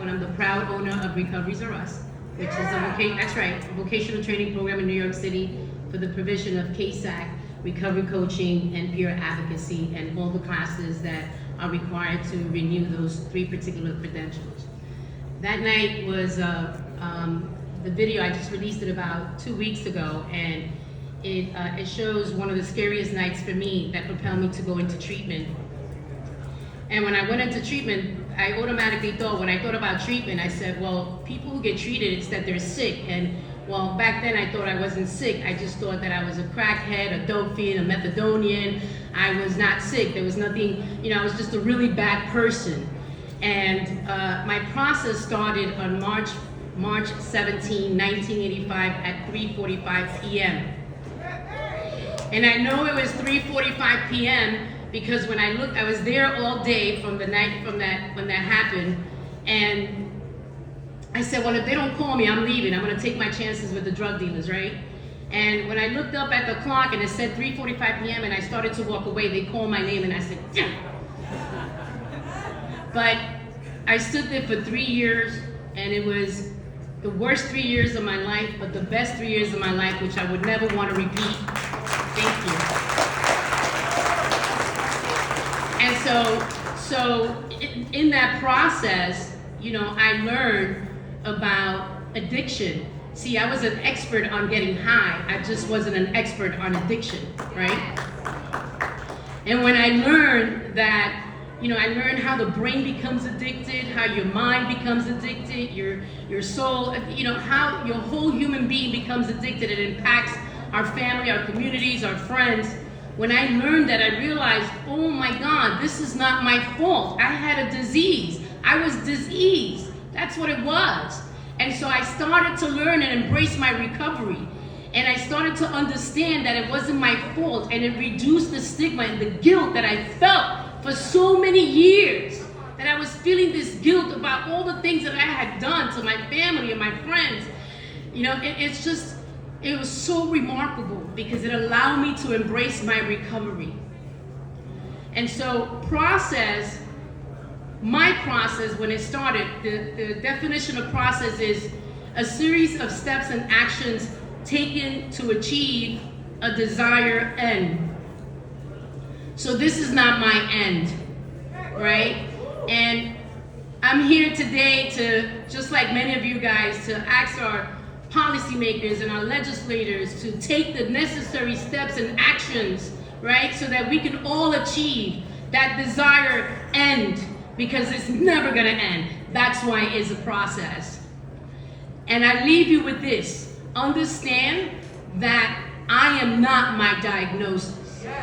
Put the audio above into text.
platform. I'm the proud owner of Recoveries Are Us, which is a vocational training program in New York City for the provision of KSAC, recovery coaching, and peer advocacy, and all the classes that are required to renew those 3 particular credentials. That night was the video. I just released it about 2 weeks ago, and it shows one of the scariest nights for me that propelled me to go into treatment. And when I went into treatment, I automatically thought, when I thought about treatment, I said, well, people who get treated, it's that they're sick. And well, back then I thought I wasn't sick. I just thought that I was a crackhead, a dope fiend, a methadonian. I was not sick. There was nothing, I was just a really bad person. And my process started on March 17, 1985 at 3:45 p.m. And I know it was 3:45 p.m. because when I looked, I was there all day from the night when that happened, and I said, well, if they don't call me, I'm leaving. I'm gonna take my chances with the drug dealers, right? And when I looked up at the clock and it said 3:45 p.m. and I started to walk away, they called my name and I said, yeah. But I stood there for 3 years, and it was the worst 3 years of my life, but the best 3 years of my life, which I would never want to repeat. Thank you. And so in that process, I learned about addiction. See, I was an expert on getting high. I just wasn't an expert on addiction, right? And when I learned that, I learned how the brain becomes addicted, how your mind becomes addicted, your soul, how your whole human being becomes addicted. It impacts our family, our communities, our friends. When I learned that, I realized, oh my God, this is not my fault. I had a disease. I was diseased. That's what it was. And so I started to learn and embrace my recovery. And I started to understand that it wasn't my fault, and it reduced the stigma and the guilt that I felt for so many years, that I was feeling this guilt about all the things that I had done to my family and my friends. It was so remarkable because it allowed me to embrace my recovery. And so my process, when it started, the definition of process is a series of steps and actions taken to achieve a desired end. So this is not my end, right? And I'm here today to, just like many of you guys, to ask our policymakers and our legislators to take the necessary steps and actions, right? So that we can all achieve that desired end, because it's never gonna end. That's why it's a process. And I leave you with this. Understand that I am not my diagnosis. Yeah.